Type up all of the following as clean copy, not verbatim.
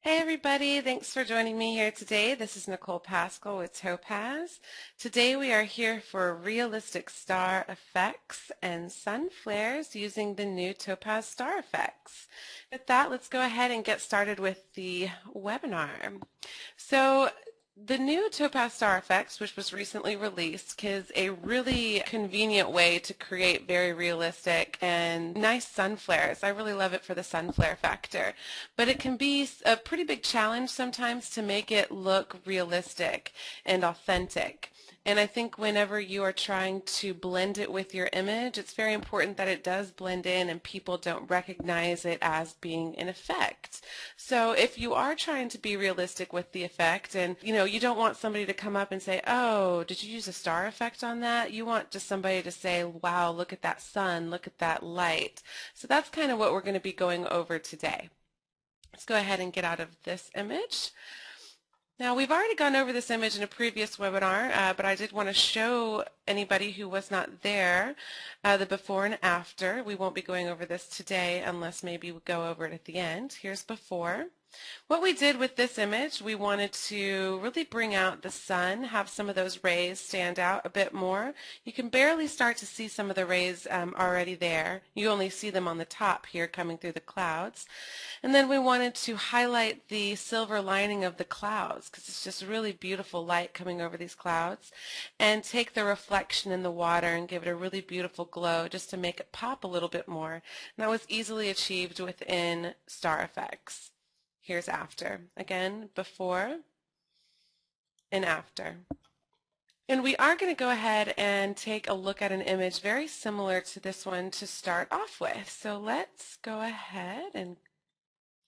Hey everybody, thanks for joining me here today. This is Nichole Paschal with Topaz. Today we are here for realistic star effects and sun flares using the new Topaz Star Effects. With that, let's go ahead and get started with the webinar. The new Topaz Star Effects, which was recently released, is a really convenient way to create very realistic and nice sun flares. I really love it for the sun flare factor, but it can be a pretty big challenge sometimes to make it look realistic and authentic. And I think whenever you are trying to blend it with your image, it's very important that it does blend in and people don't recognize it as being an effect. So if you are trying to be realistic with the effect and you don't want somebody to come up and say, "Oh, did you use a star effect on that?" You want just somebody to say, "Wow, look at that sun, look at that light." So that's kind of what we're going to be going over today. Let's go ahead and get out of this image. Now, we've already gone over this image in a previous webinar, but I did want to show anybody who was not there the before and after. We won't be going over this today unless maybe we go over it at the end. Here's before. What we did with this image, we wanted to really bring out the sun, have some of those rays stand out a bit more. You can barely start to see some of the rays already there. You only see them on the top here coming through the clouds. And then we wanted to highlight the silver lining of the clouds because it's just really beautiful light coming over these clouds, and take the reflection in the water and give it a really beautiful glow just to make it pop a little bit more. And that was easily achieved within Star Effects. Here's after. Again, before and after. And we are going to go ahead and take a look at an image very similar to this one to start off with. So let's go ahead and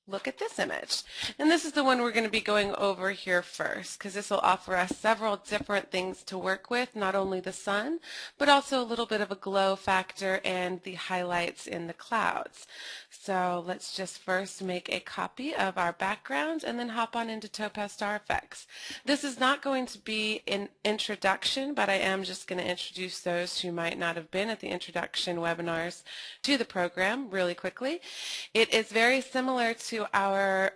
look at this image. And this is the one we're going to be going over here first, because this will offer us several different things to work with, not only the sun, but also a little bit of a glow factor and the highlights in the clouds. So let's just first make a copy of our background and then hop on into Topaz Star Effects. This is not going to be an introduction, but I am just going to introduce those who might not have been at the introduction webinars to the program really quickly. It is very similar to our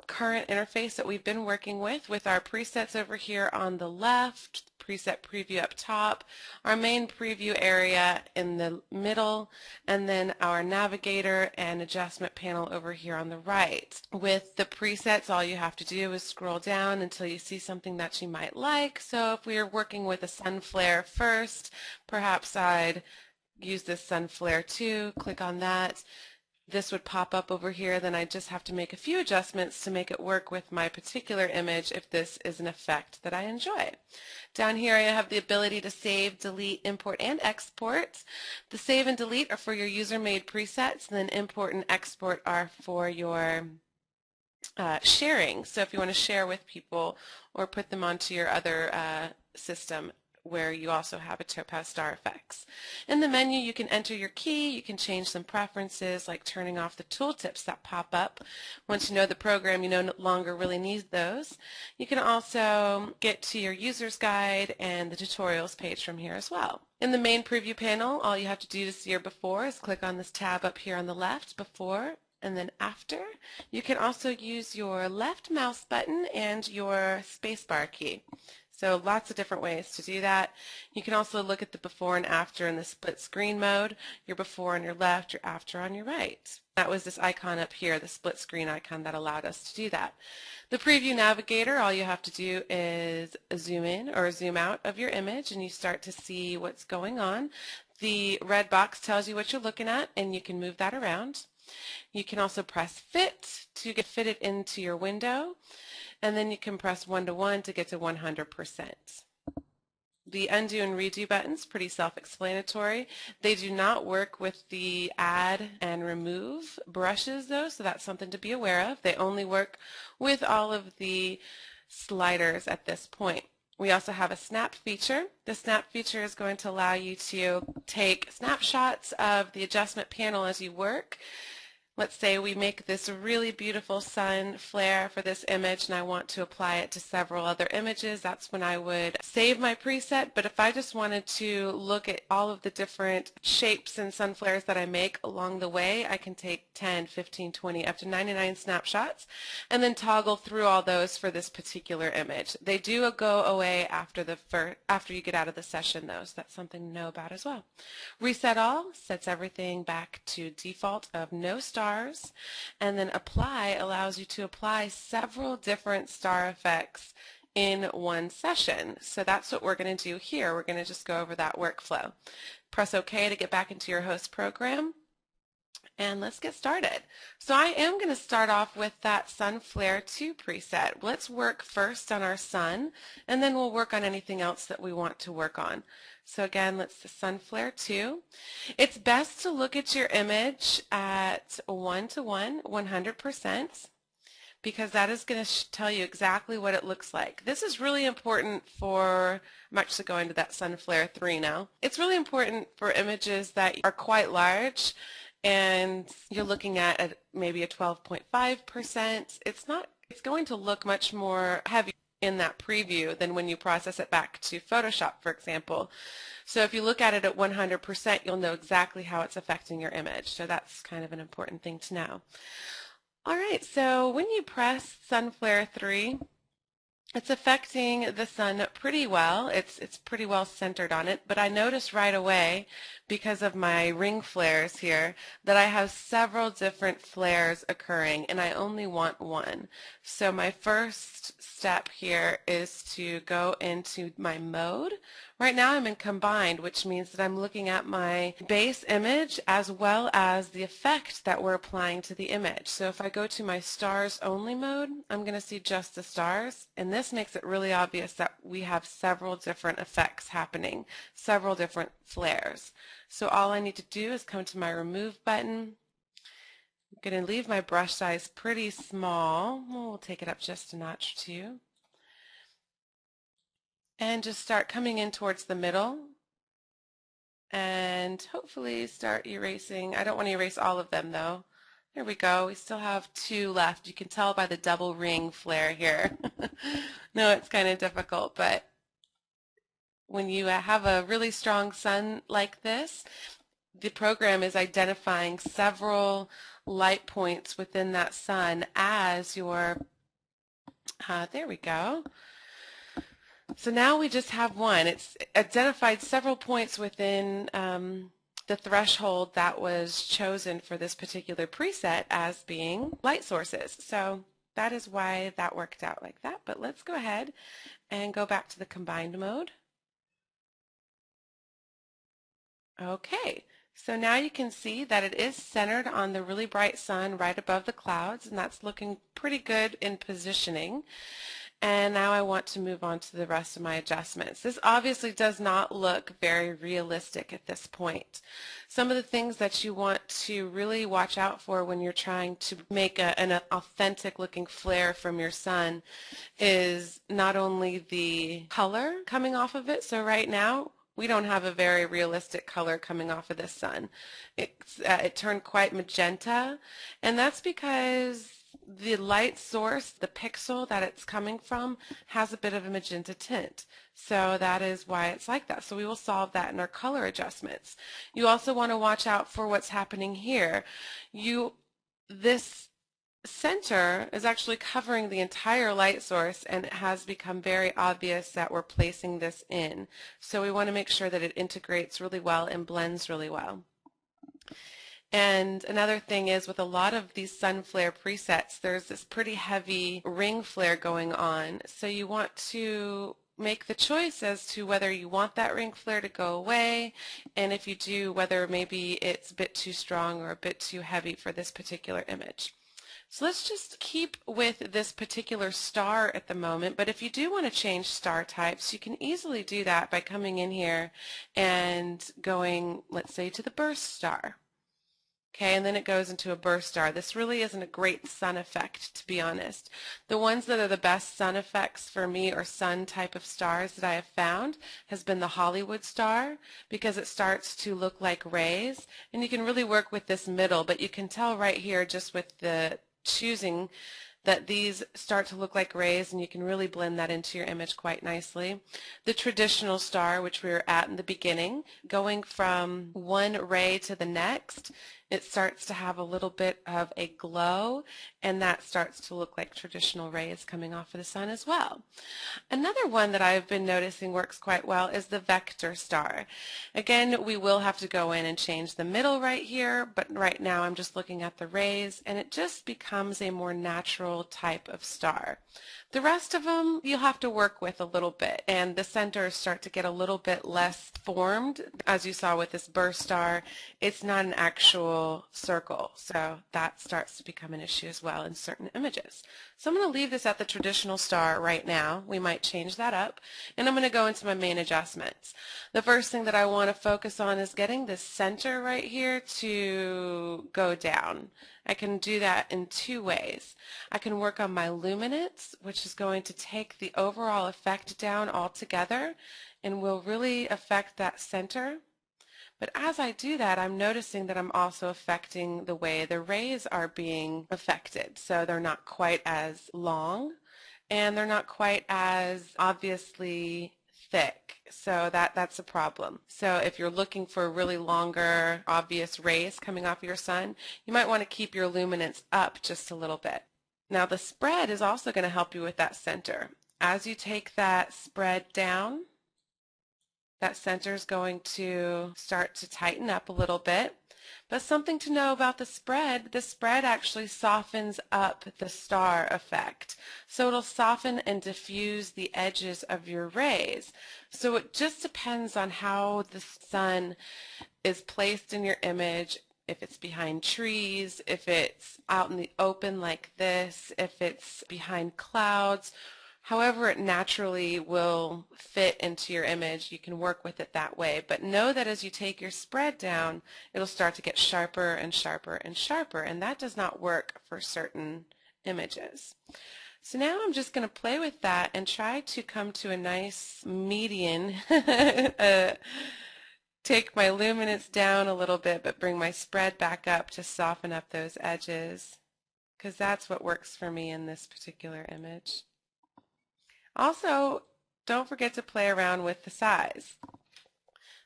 current interface that we've been working with our presets over here on the left, preset preview up top, our main preview area in the middle, and then our navigator and adjustment panel over here on the right. With the presets, all you have to do is scroll down until you see something that you might like. So if we are working with a sun flare first, perhaps I'd use this sun flare too, click on that. This would pop up over here, then I just have to make a few adjustments to make it work with my particular image if this is an effect that I enjoy. Down here I have the ability to save, delete, import, and export. The save and delete are for your user-made presets, and then import and export are for your sharing. So if you want to share with people or put them onto your other system where you also have a Topaz Star Effects. In the menu you can enter your key, you can change some preferences like turning off the tooltips that pop up. Once you know the program, you no longer really need those. You can also get to your user's guide and the tutorials page from here as well. In the main preview panel, all you have to do to see your before is click on this tab up here on the left, before, and then after. You can also use your left mouse button and your spacebar key. So lots of different ways to do that. You can also look at the before and after in the split screen mode, your before on your left, your after on your right. That was this icon up here, the split screen icon, that allowed us to do that. The preview navigator, all you have to do is zoom in or zoom out of your image and you start to see what's going on. The red box tells you what you're looking at and you can move that around. You can also press fit to get fitted into your window, and then you can press 1-to-1 to get to 100%. The undo and redo buttons, pretty self-explanatory. They do not work with the add and remove brushes though, so that's something to be aware of. They only work with all of the sliders at this point. We also have a snap feature. The snap feature is going to allow you to take snapshots of the adjustment panel as you work, Let's say we make this really beautiful sun flare for this image and I want to apply it to several other images. That's when I would save my preset. But if I just wanted to look at all of the different shapes and sun flares that I make along the way, I can take 10, 15, 20, up to 99 snapshots and then toggle through all those for this particular image. They do go away after you get out of the session though, so that's something to know about as well. Reset all sets everything back to default of no stars, and then apply allows you to apply several different star effects in one session. So that's what we're going to do here. We're going to just go over that workflow. Press OK to get back into your host program. And let's get started. So I am going to start off with that Sun Flare 2 preset. Let's work first on our sun, and then we'll work on anything else that we want to work on. So again, let's the Sun Flare 2. It's best to look at your image at 1:1, 100%, because that is going to tell you exactly what it looks like. This is really important for, I'm actually going to that Sun Flare 3 now. It's really important for images that are quite large and you're looking at maybe a 12.5%. It's going to look much more heavy in that preview than when you process it back to Photoshop, for example. So if you look at it at 100%, you'll know exactly how it's affecting your image. So that's kind of an important thing to know. All right, so when you press Sun Flare 3, it's affecting the sun pretty well. It's pretty well centered on it, but I noticed right away, because of my ring flares here, that I have several different flares occurring, and I only want one. So my first step here is to go into my mode. Right now I'm in combined, which means that I'm looking at my base image as well as the effect that we're applying to the image. So if I go to my stars only mode, I'm going to see just the stars, and this makes it really obvious that we have several different effects happening, several different flares. So all I need to do is come to my remove button. I'm going to leave my brush size pretty small. We'll take it up just a notch or two. And just start coming in towards the middle and hopefully start erasing. I don't want to erase all of them though. There we go. We still have 2 left. You can tell by the double ring flare here. No, it's kind of difficult, but when you have a really strong sun like this, the program is identifying several light points within that sun as your, there we go. So now we just have one. It's identified several points within the threshold that was chosen for this particular preset as being light sources. So that is why that worked out like that. But let's go ahead and go back to the combined mode. Okay, so now you can see that it is centered on the really bright sun right above the clouds, and that's looking pretty good in positioning. And now I want to move on to the rest of my adjustments. This obviously does not look very realistic at this point. Some of the things that you want to really watch out for when you're trying to make an authentic looking flare from your sun is not only the color coming off of it. So right now we don't have a very realistic color coming off of this sun. It turned quite magenta, and that's because the light source, the pixel that it's coming from, has a bit of a magenta tint. So that is why it's like that. So we will solve that in our color adjustments. You also want to watch out for what's happening here. This center is actually covering the entire light source, and it has become very obvious that we're placing this in. So we want to make sure that it integrates really well and blends really well. And another thing is, with a lot of these sun flare presets, there's this pretty heavy ring flare going on. So you want to make the choice as to whether you want that ring flare to go away, and if you do, whether maybe it's a bit too strong or a bit too heavy for this particular image. So let's just keep with this particular star at the moment, but if you do want to change star types, you can easily do that by coming in here and going, let's say, to the burst star. Okay, and then it goes into a burst star. This really isn't a great sun effect, to be honest. The ones that are the best sun effects for me, or sun type of stars that I have found, has been the Hollywood star, because it starts to look like rays, and you can really work with this middle, but you can tell right here just with the choosing that these start to look like rays, and you can really blend that into your image quite nicely. The traditional star, which we were at in the beginning, going from one ray to the next, it starts to have a little bit of a glow, and that starts to look like traditional rays coming off of the sun as well. Another one that I've been noticing works quite well is the vector star. Again, we will have to go in and change the middle right here, but right now I'm just looking at the rays, and it just becomes a more natural type of star. The rest of them you'll have to work with a little bit, and the centers start to get a little bit less formed. As you saw with this burst star, it's not an actual circle, so that starts to become an issue as well in certain images. So I'm going to leave this at the traditional star right now. We might change that up, and I'm going to go into my main adjustments. The first thing that I want to focus on is getting this center right here to go down. I can do that in two ways. I can work on my luminance, which is going to take the overall effect down altogether and will really affect that center. But as I do that, I'm noticing that I'm also affecting the way the rays are being affected. So they're not quite as long, and they're not quite as obviously thick. So that's a problem. So if you're looking for really longer, obvious rays coming off your sun, you might want to keep your luminance up just a little bit. Now the spread is also going to help you with that center. As you take that spread down, that center is going to start to tighten up a little bit. But something to know about the spread actually softens up the star effect. So it'll soften and diffuse the edges of your rays. So it just depends on how the sun is placed in your image, if it's behind trees, if it's out in the open like this, if it's behind clouds. However it naturally will fit into your image, you can work with it that way. But know that as you take your spread down, it'll start to get sharper and sharper and sharper, and that does not work for certain images. So now I'm just going to play with that and try to come to a nice median. Take my luminance down a little bit, but bring my spread back up to soften up those edges, because that's what works for me in this particular image. Also, don't forget to play around with the size.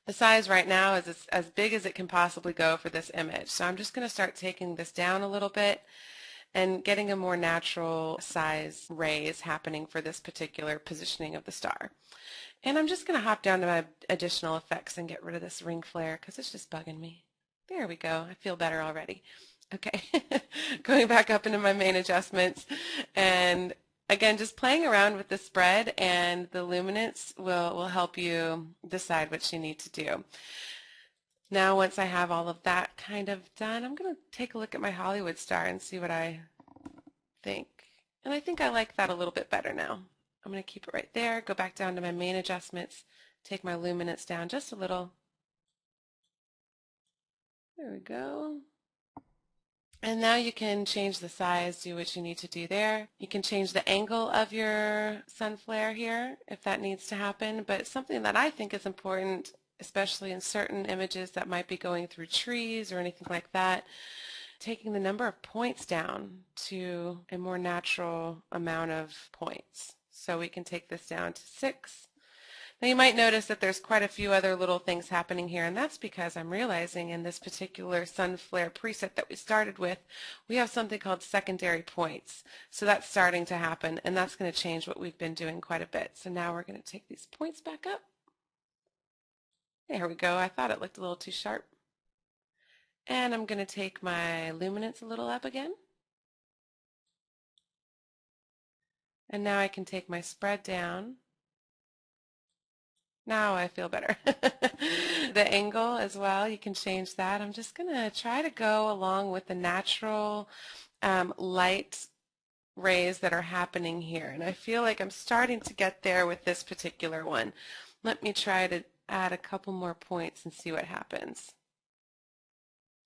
The size right now is as big as it can possibly go for this image. So I'm just going to start taking this down a little bit and getting a more natural size rays happening for this particular positioning of the star. And I'm just going to hop down to my additional effects and get rid of this ring flare because it's just bugging me. There we go. I feel better already. Okay, going back up into my main adjustments, and again, just playing around with the spread and the luminance will help you decide what you need to do. Now, once I have all of that kind of done, I'm going to take a look at my Hollywood star and see what I think. And I think I like that a little bit better now. I'm going to keep it right there, go back down to my main adjustments, take my luminance down just a little. There we go. And now you can change the size, do what you need to do there. You can change the angle of your sun flare here if that needs to happen, but something that I think is important, especially in certain images that might be going through trees or anything like that, taking the number of points down to a more natural amount of points. So we can take this down to 6. Now you might notice that there's quite a few other little things happening here, and that's because I'm realizing in this particular sun flare preset that we started with, we have something called secondary points. So that's starting to happen, and that's going to change what we've been doing quite a bit. So now we're going to take these points back up. There we go. I thought it looked a little too sharp. And I'm going to take my luminance a little up again. And now I can take my spread down. Now I feel better. The angle as well, you can change that. I'm just going to try to go along with the natural light rays that are happening here. And I feel like I'm starting to get there with this particular one. Let me try to add a couple more points and see what happens.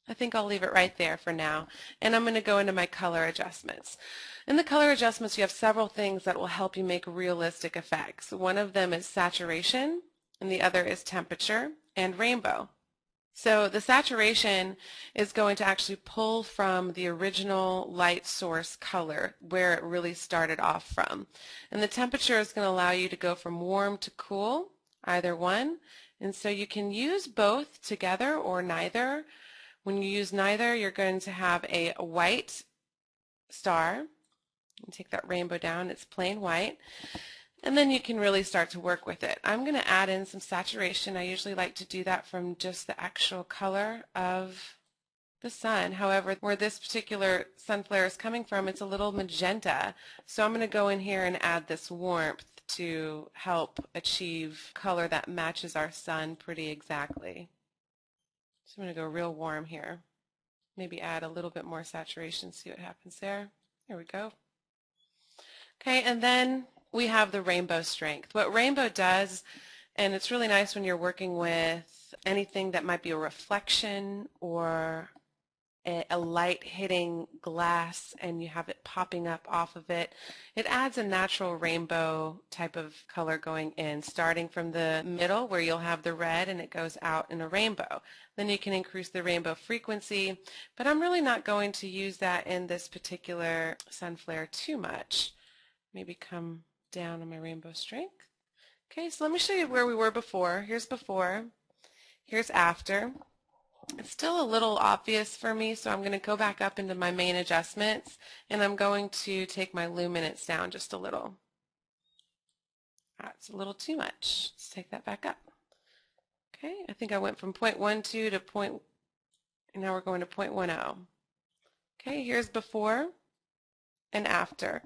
I think I'll leave it right there for now. And I'm going to go into my color adjustments. In the color adjustments, you have several things that will help you make realistic effects. One of them is saturation, and the other is temperature and rainbow. So the saturation is going to actually pull from the original light source color where it really started off from. And the temperature is going to allow you to go from warm to cool, either one. And so you can use both together or neither. When you use neither, you're going to have a white star. Take that rainbow down, it's plain white. And then you can really start to work with it. I'm going to add in some saturation. I usually like to do that from just the actual color of the sun. However, where this particular sun flare is coming from, it's a little magenta. So I'm going to go in here and add this warmth to help achieve color that matches our sun pretty exactly. So I'm going to go real warm here. Maybe add a little bit more saturation, see what happens there. There we go. Okay, and then we have the rainbow strength. What rainbow does, and it's really nice when you're working with anything that might be a reflection or a light hitting glass and you have it popping up off of it, it adds a natural rainbow type of color going in, starting from the middle where you'll have the red and it goes out in a rainbow. Then you can increase the rainbow frequency, but I'm really not going to use that in this particular sun flare too much. Maybe come down on my rainbow strength. Okay, so let me show you where we were before. Here's before, here's after. It's still a little obvious for me, so I'm going to go back up into my main adjustments, and I'm going to take my luminance down just a little. That's a little too much. Let's take that back up. Okay, I think I went from 0.12 to point, and now we're going to 0.10. Okay, here's before and after.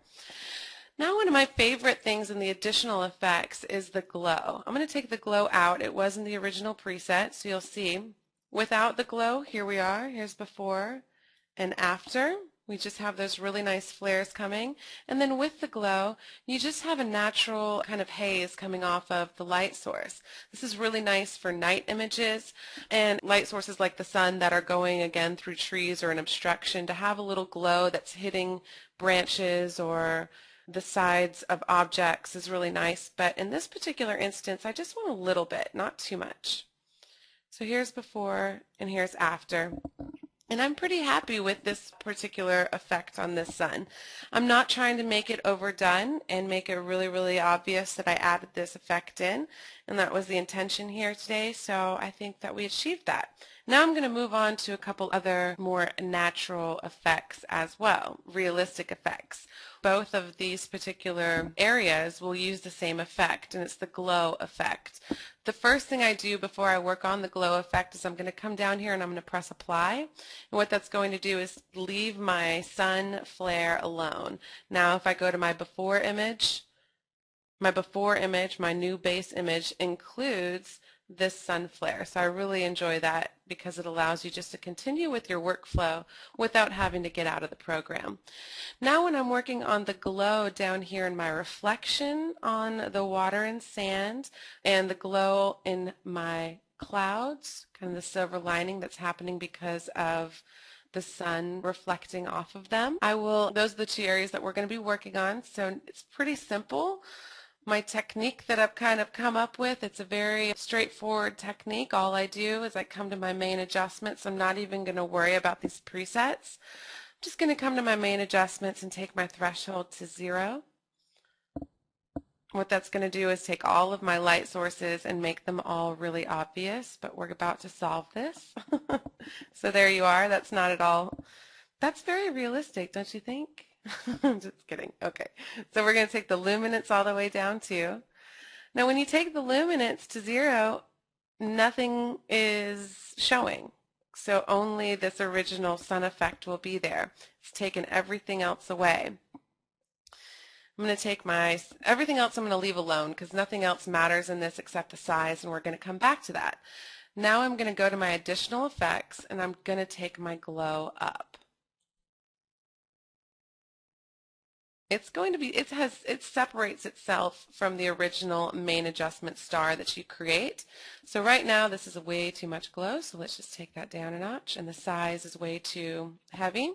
Now one of my favorite things in the additional effects is the glow. I'm going to take the glow out. It was in the original preset, so you'll see. Without the glow, here we are. Here's before and after. We just have those really nice flares coming. And then with the glow, you just have a natural kind of haze coming off of the light source. This is really nice for night images and light sources like the sun that are going again through trees or an obstruction, to have a little glow that's hitting branches or the sides of objects is really nice. But in this particular instance, I just want a little bit, not too much. So here's before and here's after. And I'm pretty happy with this particular effect on this sun. I'm not trying to make it overdone and make it really, really obvious that I added this effect in, and that was the intention here today, so I think that we achieved that. Now I'm going to move on to a couple other more natural effects as well, realistic effects. Both of these particular areas will use the same effect, and it's the glow effect. The first thing I do before I work on the glow effect is I'm going to come down here and I'm going to press apply. And what that's going to do is leave my sun flare alone. Now if I go to my before image, my new base image includes this sun flare. So I really enjoy that because it allows you just to continue with your workflow without having to get out of the program. Now when I'm working on the glow down here in my reflection on the water and sand and the glow in my clouds, kind of the silver lining that's happening because of the sun reflecting off of them, those are the two areas that we're going to be working on. So it's pretty simple. My technique that I've kind of come up with, it's a very straightforward technique. All I do is I come to my main adjustments. I'm not even going to worry about these presets. I'm just going to come to my main adjustments and take my threshold to 0. What that's going to do is take all of my light sources and make them all really obvious, but we're about to solve this. So there you are. That's not at all, that's very realistic, don't you think? I'm just kidding. Okay, so we're going to take the luminance all the way down too. Now when you take the luminance to 0, nothing is showing. So only this original sun effect will be there. It's taken everything else away. I'm going to take everything else I'm going to leave alone because nothing else matters in this except the size, and we're going to come back to that. Now I'm going to go to my additional effects and I'm going to take my glow up. it's going to be, it separates itself from the original main adjustment star that you create. So right now this is way too much glow, so let's just take that down a notch, and the size is way too heavy.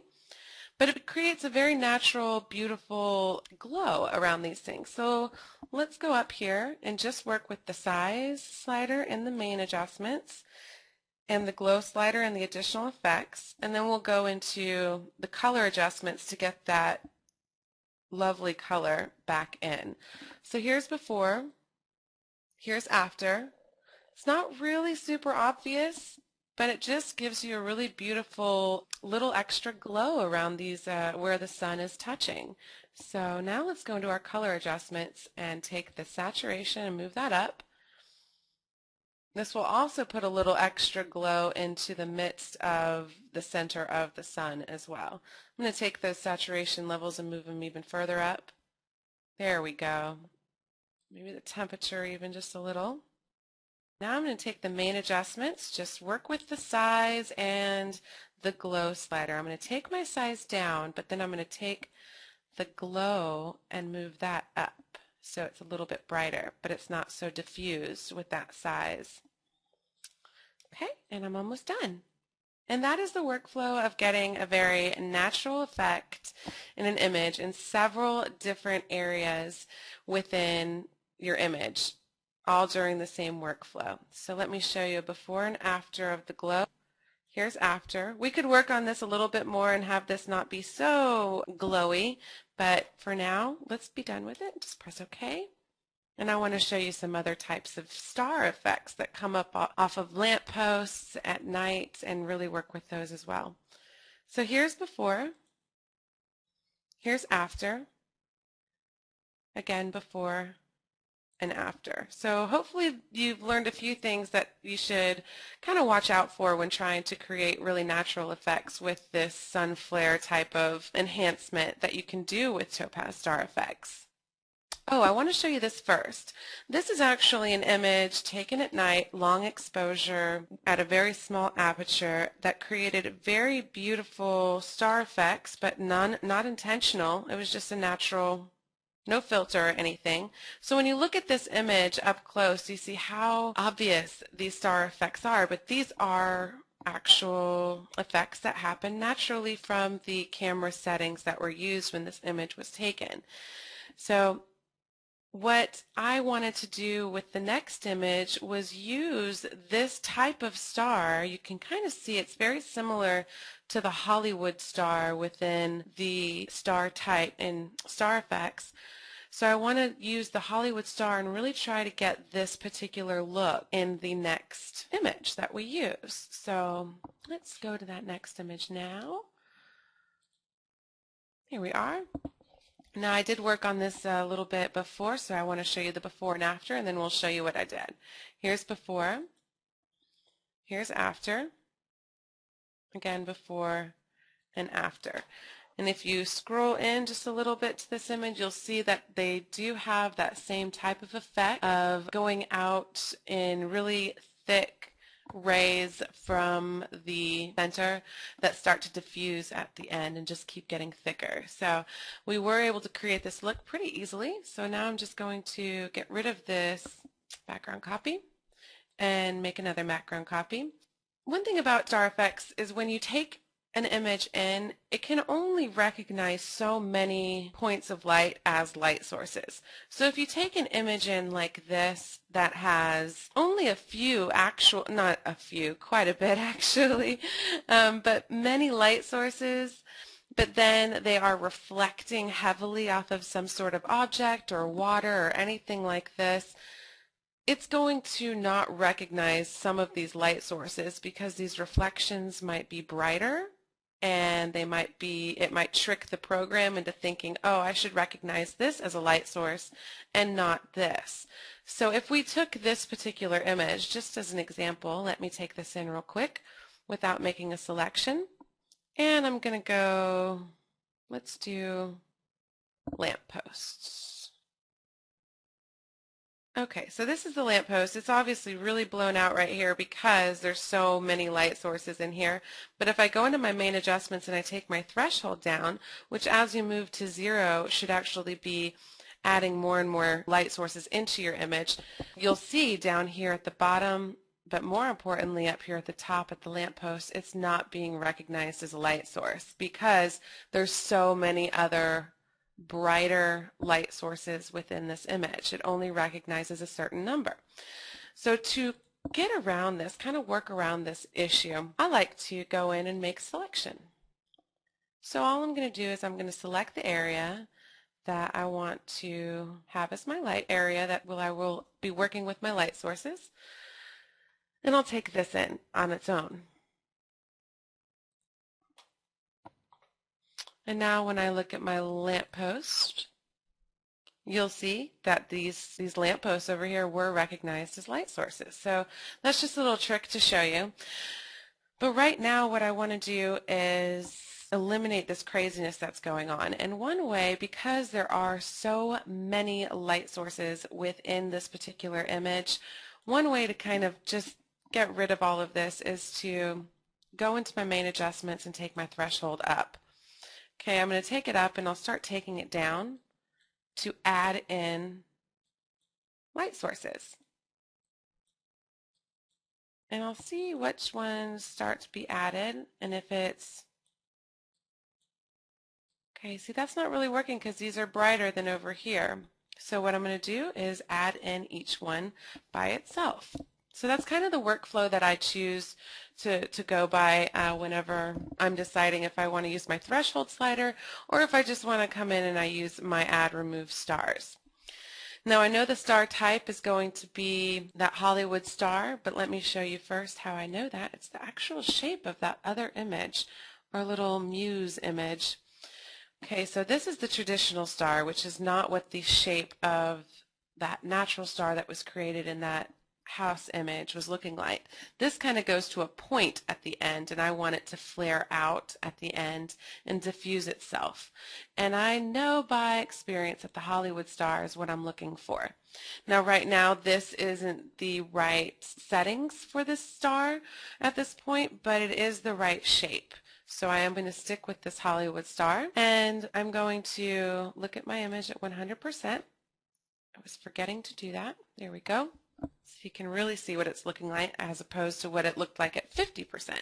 But it creates a very natural, beautiful glow around these things. So let's go up here and just work with the size slider in the main adjustments and the glow slider and the additional effects, and then we'll go into the color adjustments to get that lovely color back in. So here's before, here's after. It's not really super obvious, but it just gives you a really beautiful little extra glow around these where the sun is touching. So now let's go into our color adjustments and take the saturation and move that up. This will also put a little extra glow into the midst of the center of the sun as well. I'm going to take those saturation levels and move them even further up. There we go. Maybe the temperature even just a little. Now I'm going to take the main adjustments, just work with the size and the glow slider. I'm going to take my size down, but then I'm going to take the glow and move that up so it's a little bit brighter, but it's not so diffused with that size. Okay, and I'm almost done. And that is the workflow of getting a very natural effect in an image in several different areas within your image, all during the same workflow. So let me show you a before and after of the glow. Here's after. We could work on this a little bit more and have this not be so glowy, but for now, let's be done with it. Just press OK. And I want to show you some other types of star effects that come up off of lampposts at night and really work with those as well. So here's before, here's after, again before and after. So hopefully you've learned a few things that you should kind of watch out for when trying to create really natural effects with this sun flare type of enhancement that you can do with Topaz Star Effects. Oh, I want to show you this first. This is actually an image taken at night, long exposure, at a very small aperture that created very beautiful star effects, but not intentional. It was just a natural, no filter or anything. So when you look at this image up close, you see how obvious these star effects are, but these are actual effects that happen naturally from the camera settings that were used when this image was taken. So what I wanted to do with the next image was use this type of star. You can kind of see it's very similar to the Hollywood star within the star type in Star Effects. So I want to use the Hollywood star and really try to get this particular look in the next image that we use. So let's go to that next image now. Here we are. Now I did work on this a little bit before, so I want to show you the before and after, and then we'll show you what I did. Here's before, here's after, again before and after. And if you scroll in just a little bit to this image, you'll see that they do have that same type of effect of going out in really thick rays from the center that start to diffuse at the end and just keep getting thicker. So we were able to create this look pretty easily. So now I'm just going to get rid of this background copy and make another background copy. One thing about Star Effects is when you take an image in, it can only recognize so many points of light as light sources. So if you take an image in like this that has only a few actual, not a few, quite a bit actually, but many light sources, but then they are reflecting heavily off of some sort of object or water or anything like this, it's going to not recognize some of these light sources because these reflections might be brighter, and it might trick the program into thinking, oh, I should recognize this as a light source and not this. So if we took this particular image, just as an example, let me take this in real quick without making a selection. And I'm going to go, let's do lampposts. Okay, so this is the lamppost. It's obviously really blown out right here because there's so many light sources in here. But if I go into my main adjustments and I take my threshold down, which as you move to 0 should actually be adding more and more light sources into your image, you'll see down here at the bottom, but more importantly up here at the top at the lamppost, it's not being recognized as a light source because there's so many other brighter light sources within this image. It only recognizes a certain number. So to get around this, kind of work around this issue, I like to go in and make selection. So all I'm going to do is I'm going to select the area that I want to have as my light area that I will be working with my light sources, and I'll take this in on its own. And now when I look at my lamppost, you'll see that these lampposts over here were recognized as light sources. So that's just a little trick to show you. But right now what I want to do is eliminate this craziness that's going on. And one way, because there are so many light sources within this particular image, one way to kind of just get rid of all of this is to go into my main adjustments and take my threshold up. Okay, I'm going to take it up and I'll start taking it down to add in light sources. And I'll see which ones start to be added, and if it's, okay, see that's not really working because these are brighter than over here. So what I'm going to do is add in each one by itself. So that's kind of the workflow that I choose to go by whenever I'm deciding if I want to use my threshold slider or if I just want to come in and I use my add remove stars. Now I know the star type is going to be that Hollywood star, but let me show you first how I know that. It's the actual shape of that other image, our little muse image. Okay, so this is the traditional star, which is not what the shape of that natural star that was created in that house image was looking like. This kind of goes to a point at the end, and I want it to flare out at the end and diffuse itself. And I know by experience that the Hollywood star is what I'm looking for. Now right now this isn't the right settings for this star at this point, but it is the right shape. So I am going to stick with this Hollywood star, and I'm going to look at my image at 100%. I was forgetting to do that. There we go. So you can really see what it's looking like as opposed to what it looked like at 50%.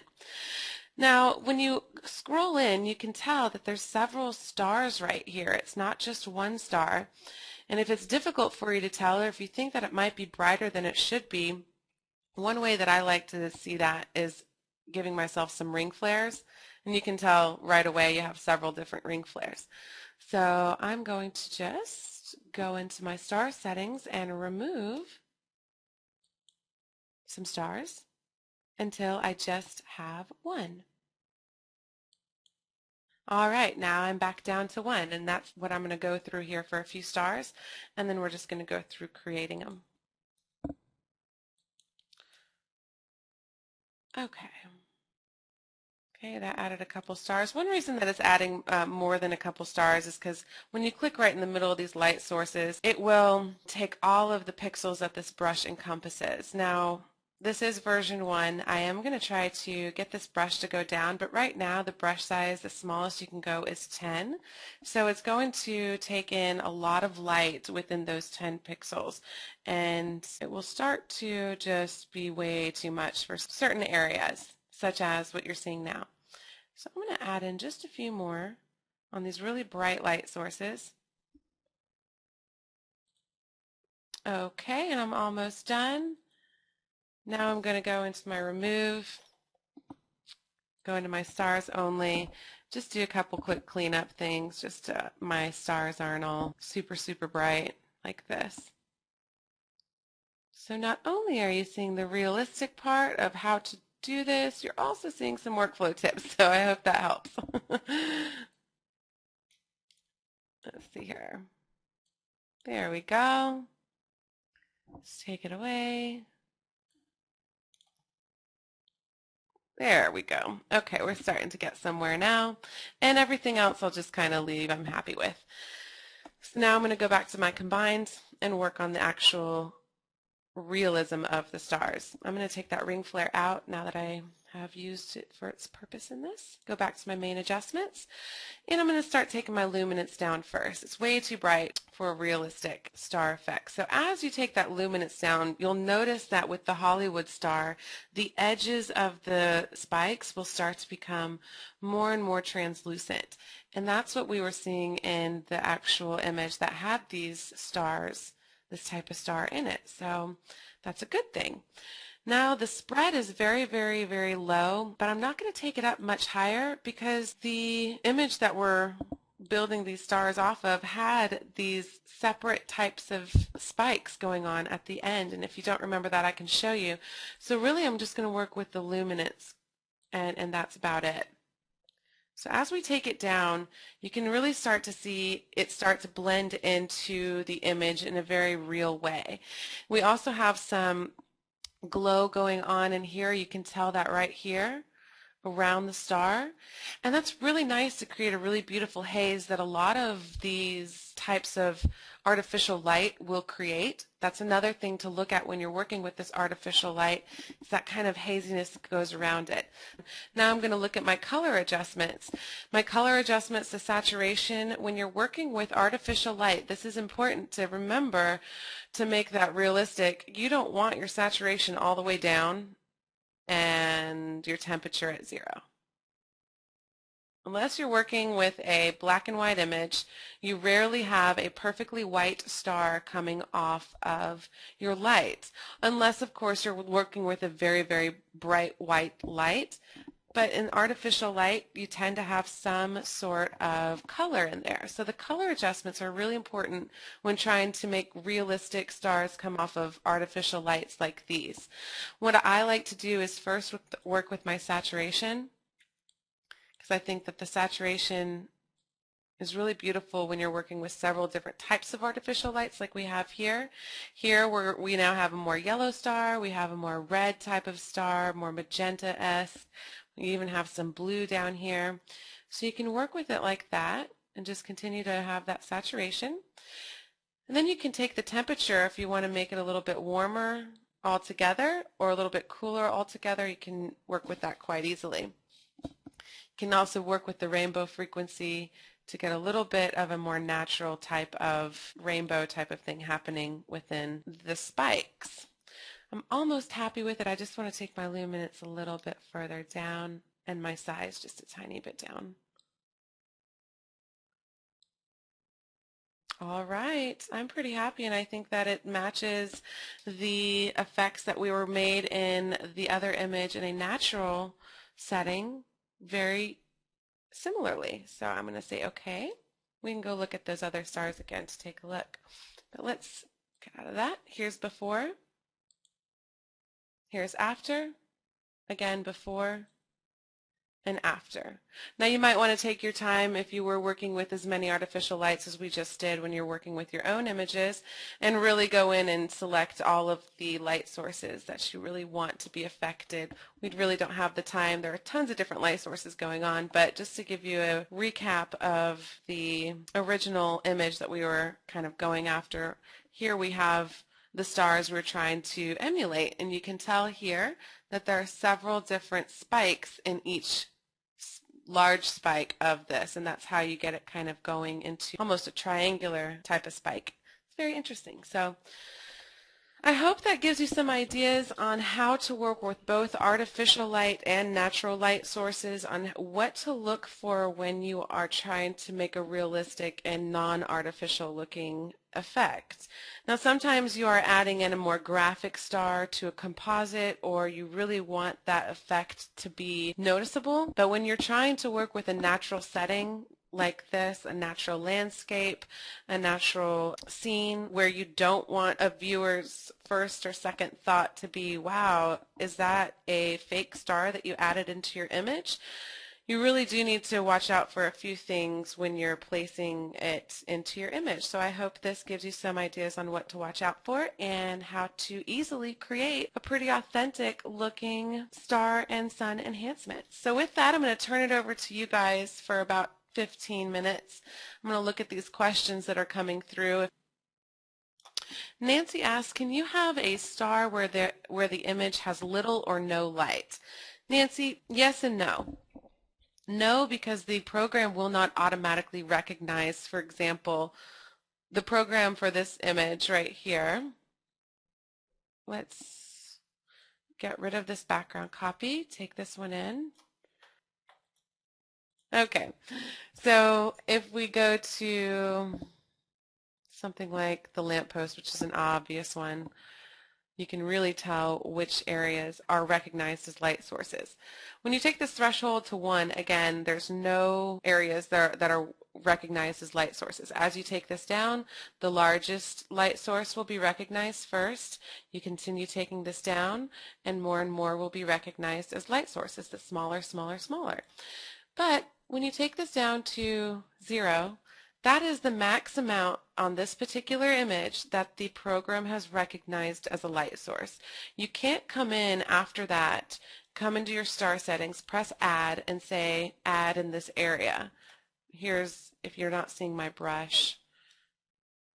Now when you scroll in, you can tell that there's several stars right here. It's not just one star. And if it's difficult for you to tell, or if you think that it might be brighter than it should be, one way that I like to see that is giving myself some ring flares. And you can tell right away you have several different ring flares. So I'm going to just go into my star settings and remove some stars until I just have one. All right, now I'm back down to one, and that's what I'm going to go through here for a few stars, and then we're just going to go through creating them. Okay. Okay, that added a couple stars. One reason that it's adding more than a couple stars is because when you click right in the middle of these light sources, it will take all of the pixels that this brush encompasses. Now, this is version 1. I am going to try to get this brush to go down, but right now the brush size, the smallest you can go is 10. So it's going to take in a lot of light within those 10 pixels, and it will start to just be way too much for certain areas, such as what you're seeing now. So I'm going to add in just a few more on these really bright light sources. Okay, and I'm almost done. Now I'm going to go into my remove, go into my stars only, just do a couple quick cleanup things, just my stars aren't all super bright like this. So not only are you seeing the realistic part of how to do this, you're also seeing some workflow tips, so I hope that helps. Let's see here. There we go. Let's take it away. There we go. Okay, we're starting to get somewhere now. And everything else I'll just kind of leave I'm happy with. So now I'm going to go back to my combines and work on the actual realism of the stars. I'm going to take that ring flare out now that I have used it for its purpose in this. Go back to my main adjustments, and I'm going to start taking my luminance down first. It's way too bright for a realistic star effect. So as you take that luminance down, you'll notice that with the Hollywood star, the edges of the spikes will start to become more and more translucent. And that's what we were seeing in the actual image that had these stars, this type of star in it. So that's a good thing. Now the spread is very, very, very low, but I'm not going to take it up much higher because the image that we're building these stars off of had these separate types of spikes going on at the end. And if you don't remember that, I can show you. So really I'm just going to work with the luminance, and that's about it. So as we take it down, you can really start to see it start to blend into the image in a very real way. We also have some glow going on in here. You can tell that right here around the star, and that's really nice to create a really beautiful haze that a lot of these types of artificial light will create. That's another thing to look at when you're working with this artificial light. It's that kind of haziness that goes around it. Now I'm going to look at my color adjustments. My color adjustments, the saturation, when you're working with artificial light, this is important to remember to make that realistic. You don't want your saturation all the way down and your temperature at 0. Unless you're working with a black and white image, you rarely have a perfectly white star coming off of your light, unless of course you're working with a very, very bright white light. But in artificial light, you tend to have some sort of color in there. So the color adjustments are really important when trying to make realistic stars come off of artificial lights like these. What I like to do is first work with my saturation, because I think that the saturation is really beautiful when you're working with several different types of artificial lights like we have here. Here we now have a more yellow star, we have a more red type of star, more magenta-esque. We even have some blue down here. So you can work with it like that and just continue to have that saturation. And then you can take the temperature if you want to make it a little bit warmer altogether or a little bit cooler altogether. You can work with that quite easily. You can also work with the rainbow frequency to get a little bit of a more natural type of rainbow type of thing happening within the spikes. I'm almost happy with it. I just want to take my luminance a little bit further down and my size just a tiny bit down. All right, I'm pretty happy, and I think that it matches the effects that we were made in the other image in a natural setting very similarly. So I'm going to say okay. We can go look at those other stars again to take a look. But let's get out of that. Here's before. Here's after, again before and after. Now you might want to take your time if you were working with as many artificial lights as we just did when you're working with your own images, and really go in and select all of the light sources that you really want to be affected. We really don't have the time. There are tons of different light sources going on, but just to give you a recap of the original image that we were kind of going after, here we have the stars we're trying to emulate, and you can tell here that there are several different spikes in each large spike of this, and that's how you get it kind of going into almost a triangular type of spike. It's very interesting. So I hope that gives you some ideas on how to work with both artificial light and natural light sources, on what to look for when you are trying to make a realistic and non-artificial looking effect. Now sometimes you are adding in a more graphic star to a composite, or you really want that effect to be noticeable, but when you're trying to work with a natural setting like this, a natural landscape, a natural scene, where you don't want a viewer's first or second thought to be, wow, is that a fake star that you added into your image? You really do need to watch out for a few things when you're placing it into your image. So I hope this gives you some ideas on what to watch out for and how to easily create a pretty authentic looking star and sun enhancement. So with that, I'm going to turn it over to you guys for about 15 minutes. I'm going to look at these questions that are coming through. Nancy asks, can you have a star where the image has little or no light? Nancy, yes and no. No, because the program will not automatically recognize, for example, the program for this image right here. Let's get rid of this background copy, take this one in. Okay, so if we go to something like the lamppost, which is an obvious one, you can really tell which areas are recognized as light sources. When you take this threshold to 1, again, there's no areas that are recognized as light sources. As you take this down, the largest light source will be recognized first. You continue taking this down, and more will be recognized as light sources, the smaller, smaller, smaller. But when you take this down to 0, that is the max amount on this particular image that the program has recognized as a light source. You can't come in after that, come into your star settings, press add, and say add in this area. Here's, if you're not seeing my brush,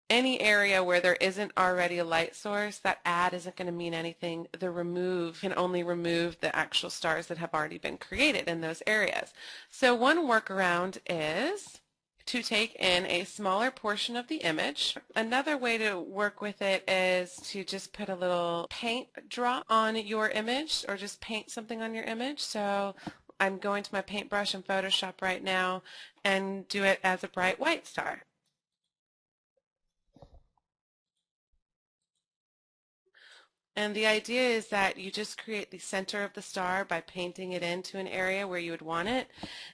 any area where there isn't already a light source, that add isn't going to mean anything. The remove can only remove the actual stars that have already been created in those areas. So one workaround is to take in a smaller portion of the image. Another way to work with it is to just put a little paint drop on your image, or just paint something on your image. So I'm going to my paintbrush in Photoshop right now and do it as a bright white star. And the idea is that you just create the center of the star by painting it into an area where you would want it,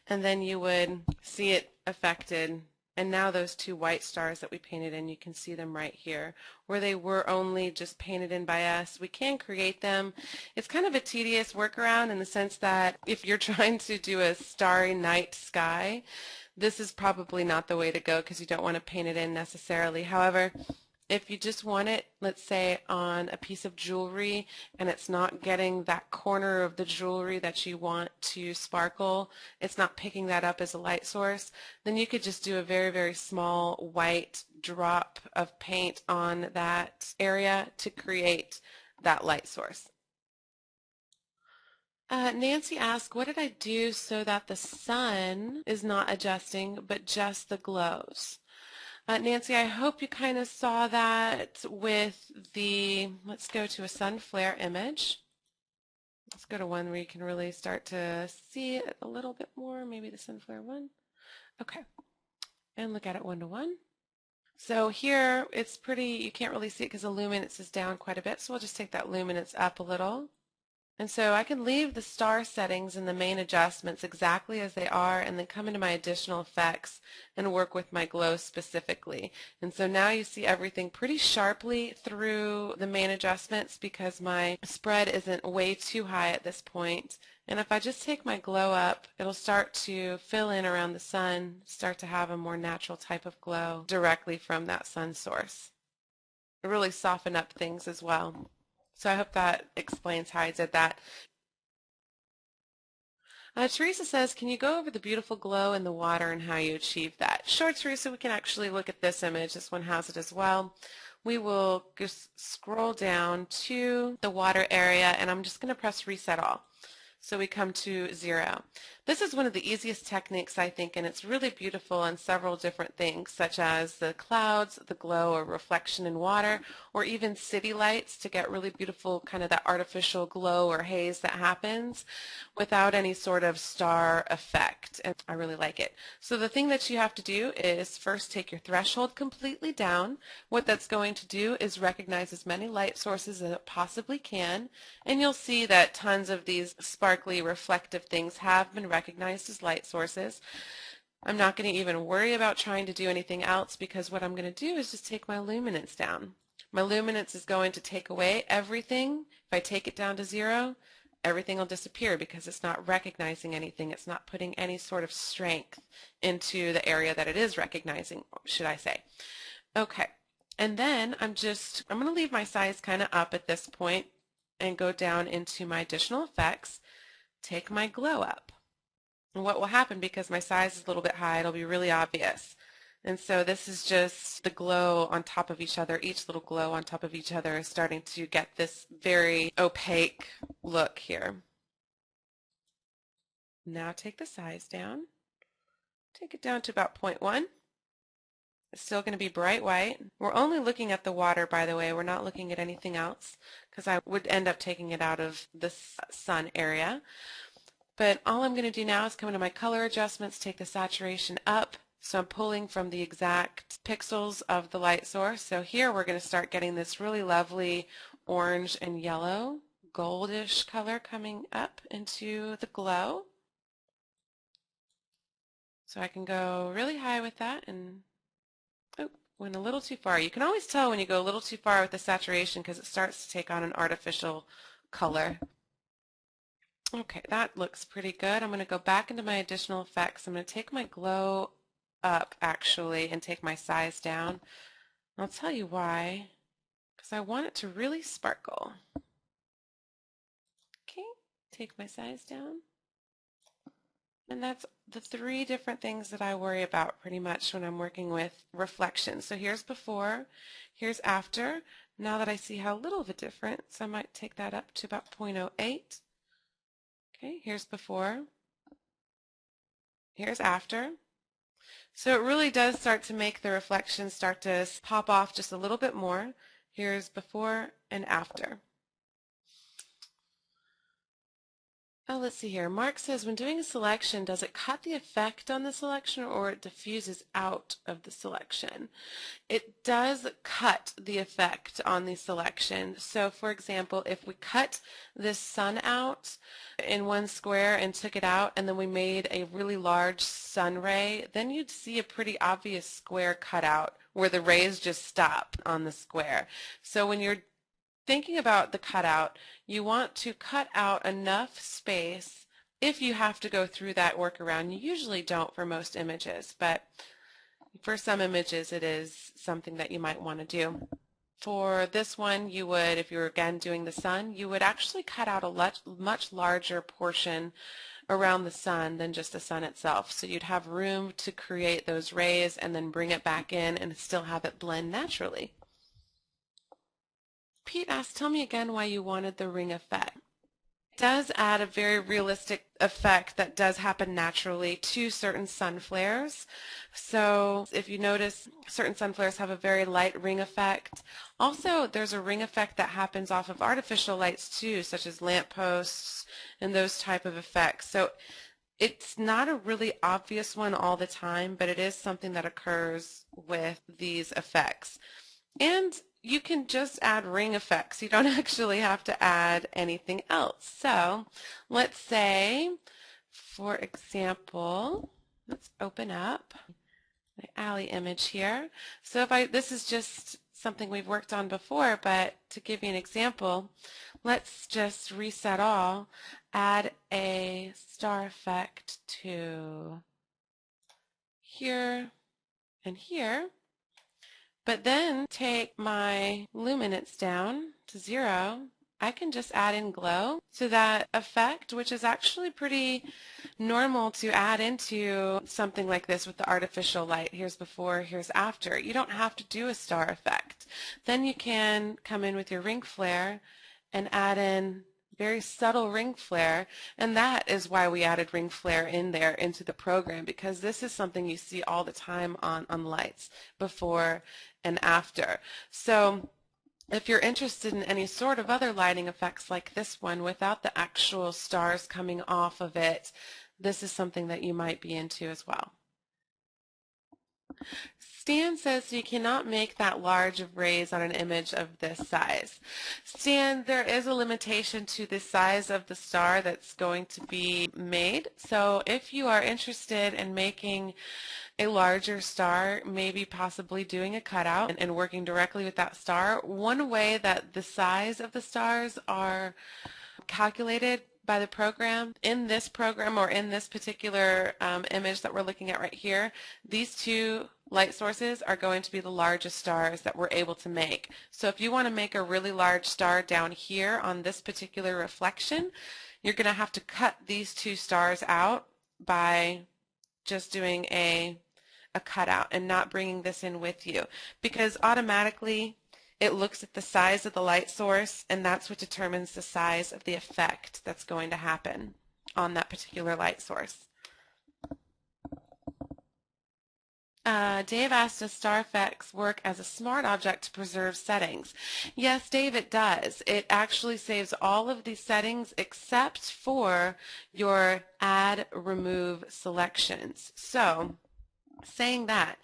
and then you would see it affected. And now those 2 white stars that we painted in, you can see them right here. Where they were only just painted in by us, we can create them. It's kind of a tedious workaround in the sense that if you're trying to do a starry night sky, this is probably not the way to go because you don't want to paint it in necessarily. However, if you just want it, let's say on a piece of jewelry, and it's not getting that corner of the jewelry that you want to sparkle, it's not picking that up as a light source, then you could just do a very, very small white drop of paint on that area to create that light source. Nancy asked, what did I do so that the sun is not adjusting, but just the glows? Nancy, I hope you kind of saw that with the, let's go to a sun flare image. Let's go to one where you can really start to see it a little bit more, maybe the sun flare one. Okay, and look at it 1-to-1. So here it's pretty, you can't really see it because the luminance is down quite a bit, so we'll just take that luminance up a little. And so I can leave the star settings and the main adjustments exactly as they are, and then come into my additional effects and work with my glow specifically. And so now you see everything pretty sharply through the main adjustments because my spread isn't way too high at this point. And if I just take my glow up, it'll start to fill in around the sun, start to have a more natural type of glow directly from that sun source. Really soften up things as well. So I hope that explains how I did that. Teresa says, can you go over the beautiful glow in the water and how you achieve that? Sure, Teresa, we can actually look at this image. This one has it as well. We will just scroll down to the water area, and I'm just going to press Reset All. So we come to 0. This is one of the easiest techniques, I think, and it's really beautiful on several different things, such as the clouds, the glow or reflection in water, or even city lights to get really beautiful kind of that artificial glow or haze that happens without any sort of star effect. And I really like it. So the thing that you have to do is first take your threshold completely down. What that's going to do is recognize as many light sources as it possibly can, and you'll see that tons of these sparkly reflective things have been recognized as light sources. I'm not going to even worry about trying to do anything else because what I'm going to do is just take my luminance down. My luminance is going to take away everything. If I take it down to 0, everything will disappear because it's not recognizing anything. It's not putting any sort of strength into the area that it is recognizing, should I say. Okay, and then I'm going to leave my size kind of up at this point and go down into my additional effects, take my glow up. And what will happen, because my size is a little bit high, it'll be really obvious. And so this is just the glow on top of each other. Each little glow on top of each other is starting to get this very opaque look here. Now take the size down. Take it down to about 0.1. It's still going to be bright white. We're only looking at the water, by the way. We're not looking at anything else because I would end up taking it out of the sun area. But all I'm going to do now is come into my color adjustments, take the saturation up. So I'm pulling from the exact pixels of the light source. So here we're going to start getting this really lovely orange and yellow, goldish color coming up into the glow. So I can go really high with that and went a little too far. You can always tell when you go a little too far with the saturation because it starts to take on an artificial color. Okay, that looks pretty good. I'm going to go back into my additional effects. I'm going to take my glow up actually and take my size down. I'll tell you why, because I want it to really sparkle. Okay, take my size down. And that's the 3 different things that I worry about pretty much when I'm working with reflections. So here's before, here's after. Now that I see how little of a difference, I might take that up to about 0.08. Okay, here's before, here's after. So it really does start to make the reflections start to pop off just a little bit more. Here's before and after. Oh, let's see here. Mark says, when doing a selection, does it cut the effect on the selection or it diffuses out of the selection? It does cut the effect on the selection. So, for example, if we cut this sun out in one square and took it out, and then we made a really large sun ray, then you'd see a pretty obvious square cutout where the rays just stop on the square. So when you're thinking about the cutout, you want to cut out enough space if you have to go through that workaround. You usually don't for most images, but for some images it is something that you might want to do. For this one, you would, if you were again doing the sun, you would actually cut out a much larger portion around the sun than just the sun itself. So you'd have room to create those rays and then bring it back in and still have it blend naturally. Pete asked, tell me again why you wanted the ring effect. It does add a very realistic effect that does happen naturally to certain sun flares. So if you notice, certain sun flares have a very light ring effect. Also, there's a ring effect that happens off of artificial lights too, such as lampposts and those type of effects. So it's not a really obvious one all the time, but it is something that occurs with these effects. And you can just add ring effects. You don't actually have to add anything else. So let's say, for example, let's open up the alley image here. So this is just something we've worked on before, but to give you an example, let's just reset all, add a star effect to here and here. But then take my luminance down to 0. I can just add in glow to that effect, which is actually pretty normal to add into something like this with the artificial light. Here's before, here's after. You don't have to do a star effect. Then you can come in with your ring flare and add in very subtle ring flare, and that is why we added ring flare in there into the program, because this is something you see all the time on lights, before and after. So if you're interested in any sort of other lighting effects like this one without the actual stars coming off of it, this is something that you might be into as well. Stan says you cannot make that large of rays on an image of this size. Stan, there is a limitation to the size of the star that's going to be made. So if you are interested in making a larger star, maybe possibly doing a cutout and working directly with that star, one way that the size of the stars are calculated by the program, in this program or in this particular image that we're looking at right here, these 2 light sources are going to be the largest stars that we're able to make. So if you want to make a really large star down here on this particular reflection, you're going to have to cut these 2 stars out by just doing a a cutout and not bringing this in with you, because automatically it looks at the size of the light source, and that's what determines the size of the effect that's going to happen on that particular light source. Dave asked, does Star Effects work as a smart object to preserve settings? Yes, Dave, it does. It actually saves all of these settings except for your add, remove selections. So, saying that,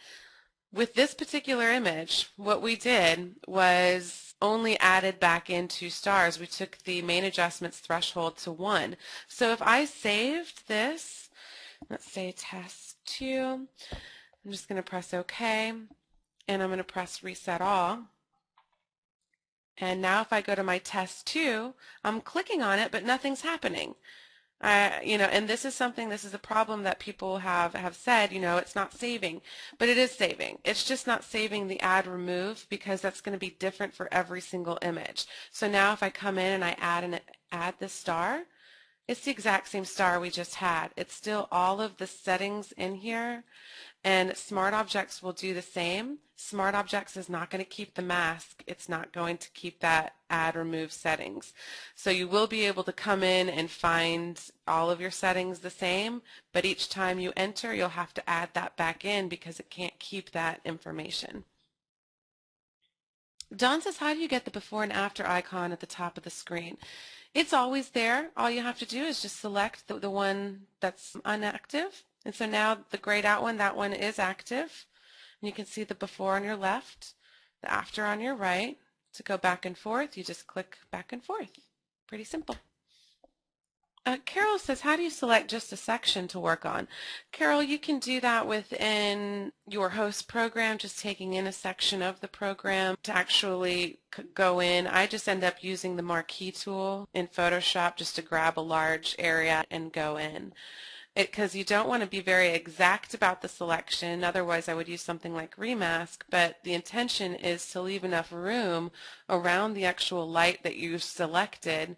with this particular image, what we did was only added back into stars. We took the main adjustments threshold to 1. So if I saved this, let's say test 2, I'm just going to press OK, and I'm going to press Reset All. And now if I go to my test 2, I'm clicking on it, but nothing's happening. And this is a problem that people have said, it's not saving, but it is saving. It's just not saving the add remove, because that's going to be different for every single image. So now if I come in and I add this star, it's the exact same star we just had. It's still all of the settings in here, and Smart Objects will do the same. Smart Objects is not going to keep the mask. It's not going to keep that add remove settings. So you will be able to come in and find all of your settings the same, but each time you enter, you'll have to add that back in because it can't keep that information. Don says, how do you get the before and after icon at the top of the screen? It's always there. All you have to do is just select the one that's unactive. And so now the grayed out one, that one is active. And you can see the before on your left, the after on your right. To go back and forth, you just click back and forth. Pretty simple. Carol says, how do you select just a section to work on? Carol, you can do that within your host program, just taking in a section of the program to actually go in. I just end up using the marquee tool in Photoshop just to grab a large area and go in. Because you don't want to be very exact about the selection, otherwise I would use something like Remask, but the intention is to leave enough room around the actual light that you've selected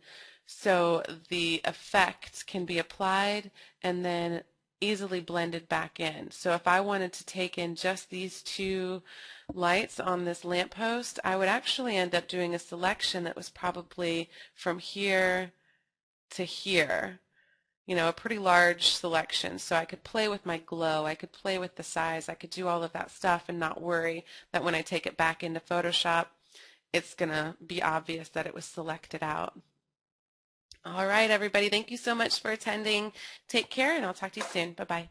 so the effect can be applied and then easily blended back in. So if I wanted to take in just these 2 lights on this lamppost, I would actually end up doing a selection that was probably from here to here. A pretty large selection, so I could play with my glow, I could play with the size, I could do all of that stuff and not worry that when I take it back into Photoshop, it's going to be obvious that it was selected out. All right, everybody, thank you so much for attending. Take care, and I'll talk to you soon. Bye-bye.